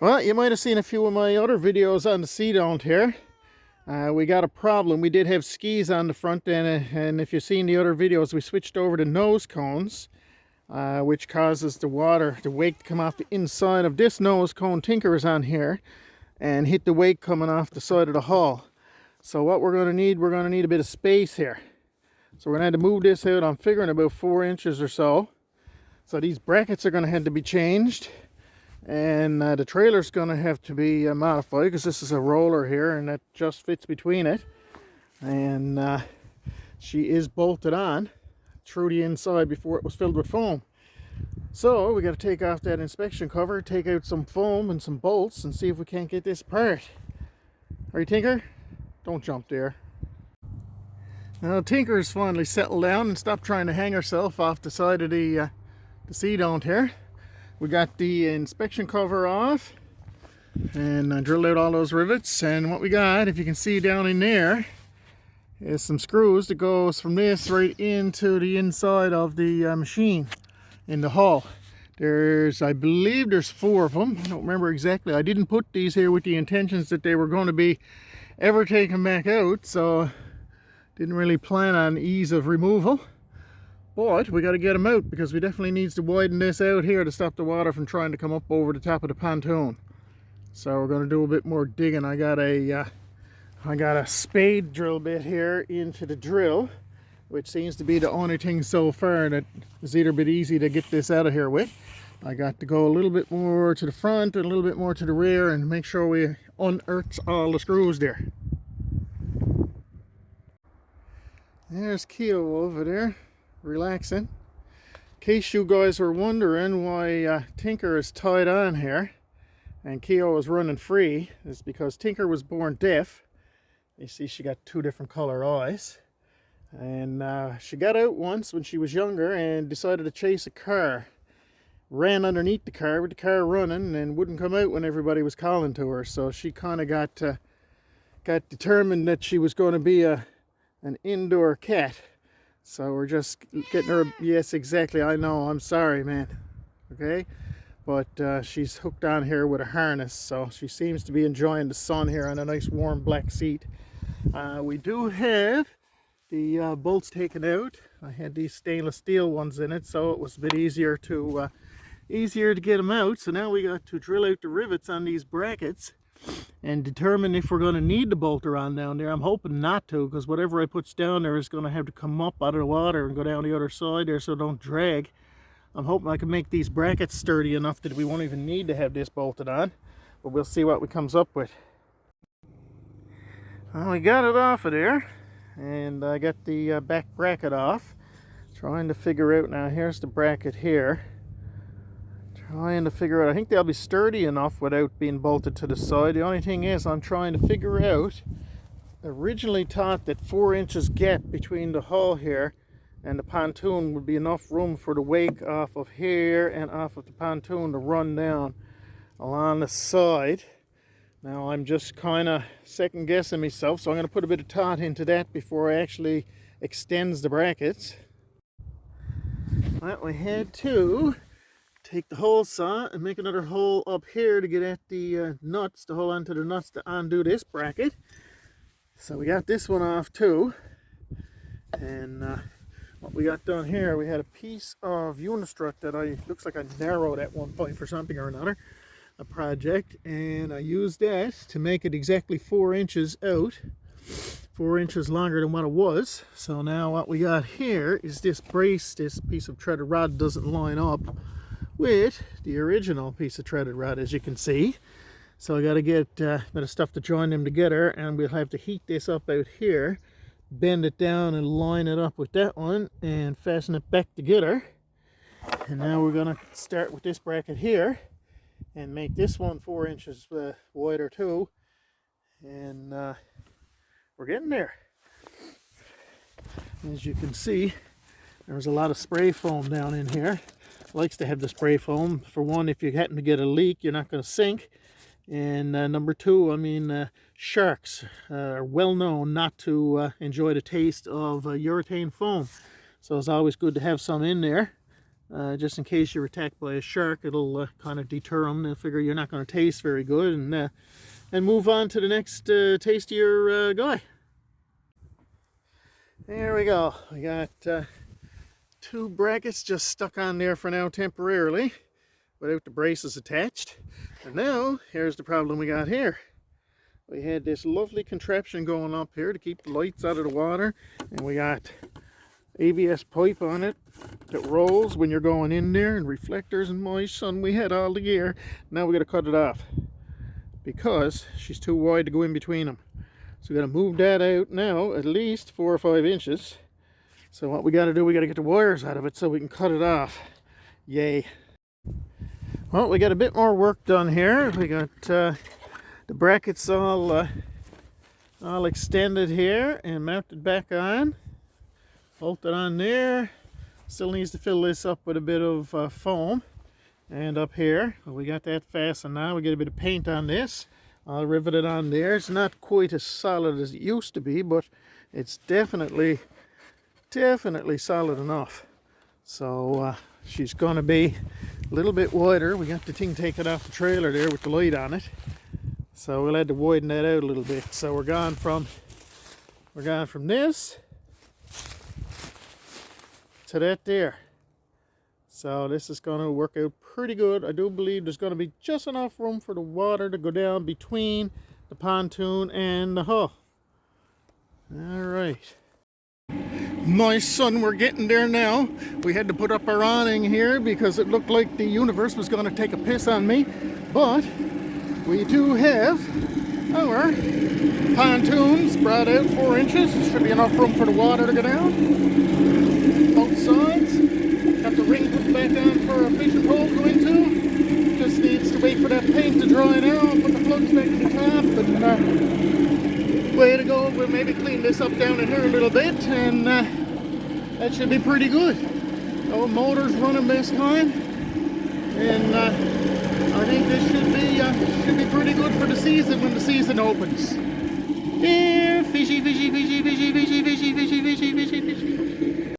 Well, you might have seen a few of my other videos on the SeaDon't here. We got a problem. We did have skis on the front end, and if you've seen the other videos, we switched over to nose cones, which causes the water, the wake to come off the inside of this nose cone Tinker is on here and hit the wake coming off the side of the hull. So what we're going to need a bit of space here. So we're going to have to move this out, I'm figuring about 4 inches or so. So these brackets are going to have to be changed. And the trailer's going to have to be modified because this is a roller here and that just fits between it. And she is bolted on through the inside before it was filled with foam. So we got to take off that inspection cover, take out some foam and some bolts and see if we can't get this apart. Are you, Tinker? Don't jump there. Now Tinker's finally settled down and stopped trying to hang herself off the side of the SeaDon't here. We got the inspection cover off and I drilled out all those rivets, and what we got, if you can see down in there, is some screws that goes from this right into the inside of the machine in the hull. I believe there's 4 of them. I don't remember exactly. I didn't put these here with the intentions that they were going to be ever taken back out, so didn't really plan on ease of removal. But we got to get them out because we definitely needs to widen this out here to stop the water from trying to come up over the top of the pontoon. So we're going to do a bit more digging. I got a spade drill bit here into the drill, which seems to be the only thing so far that is either a bit easy to get this out of here with. I got to go a little bit more to the front and a little bit more to the rear and make sure we unearth all the screws there. There's Keo over there, relaxing. In case you guys were wondering why Tinker is tied on here and Keo is running free, it's because Tinker was born deaf. You see she got 2 different color eyes, and she got out once when she was younger and decided to chase a car. Ran underneath the car with the car running and wouldn't come out when everybody was calling to her, so she kind of got determined that she was going to be an indoor cat. So we're just getting her, yes, exactly, I know, I'm sorry, man, okay? But she's hooked on here with a harness, so she seems to be enjoying the sun here on a nice warm black seat. We do have the bolts taken out. I had these stainless steel ones in it, so it was a bit easier to get them out. So now we got to drill out the rivets on these brackets and determine if we're going to need the bolter on down there. I'm hoping not to, because whatever I put down there is going to have to come up out of the water and go down the other side there so it don't drag. I'm hoping I can make these brackets sturdy enough that we won't even need to have this bolted on, but we'll see what we comes up with. Well, we got it off of there, and I got the back bracket off. Trying to figure out, now here's the bracket here. Trying to figure out, I think they'll be sturdy enough without being bolted to the side. The only thing is I'm trying to figure out, originally thought that 4 inches gap between the hull here and the pontoon would be enough room for the wake off of here and off of the pontoon to run down along the side. Now I'm just kind of second guessing myself, so I'm going to put a bit of thought into that before I actually extends the brackets. Well, we had to take the hole saw and make another hole up here to get at the nuts, to hold onto the nuts to undo this bracket. So we got this one off too. And what we got done here, we had a piece of unistrut that looks like I narrowed at one point for something or another, a project, and I used that to make it exactly 4 inches out, 4 inches longer than what it was. So now what we got here is this brace. This piece of threaded rod doesn't line up with the original piece of threaded rod, as you can see. So I got to get a bit of stuff to join them together, and we'll have to heat this up out here, bend it down and line it up with that one and fasten it back together. And now we're going to start with this bracket here and make this one 4 inches wider too, and we're getting there. As you can see, there's a lot of spray foam down in here. Likes to have the spray foam. For one, if you happen to get a leak, you're not going to sink. And number 2, I mean, sharks are well known not to enjoy the taste of urethane foam. So it's always good to have some in there. just in case you're attacked by a shark. It'll kind of deter them. They'll figure you're not going to taste very good, and move on to the next tastier guy. There we go. We got 2 brackets just stuck on there for now temporarily, without the braces attached. And now, here's the problem we got here. We had this lovely contraption going up here to keep the lights out of the water, and we got ABS pipe on it that rolls when you're going in there, and reflectors, and my son, we had all the gear. Now we got to cut it off because she's too wide to go in between them. So we got to move that out now at least 4 or 5 inches. So what we got to do, we got to get the wires out of it so we can cut it off. Yay. Well, we got a bit more work done here. We got the brackets all extended here and mounted back on. Bolted on there. Still needs to fill this up with a bit of foam. And up here, well, we got that fastened now. We get a bit of paint on this. I'll rivet it on there. It's not quite as solid as it used to be, but it's definitely solid enough. So she's going to be a little bit wider. We got the thing taken off the trailer there with the light on it. So we'll have to widen that out a little bit. So we're gone from this to that there. So this is going to work out pretty good. I do believe there's going to be just enough room for the water to go down between the pontoon and the hull. All right. My son, we're getting there now. We had to put up our awning here because it looked like the universe was going to take a piss on me. But we do have our pontoons brought out 4 inches. Should be enough room for the water to go down. Both sides. Got the ring put back on for a fishing pole to go into. Just needs to wait for that paint to dry now. I'll put the plugs back in the top. And way to go. We'll maybe clean this up down in here a little bit, and that should be pretty good. The motor's running this time, and I think this should be pretty good for the season when the season opens. Yeah, fishy, fishy, fishy, fishy, fishy, fishy, fishy, fishy, fishy.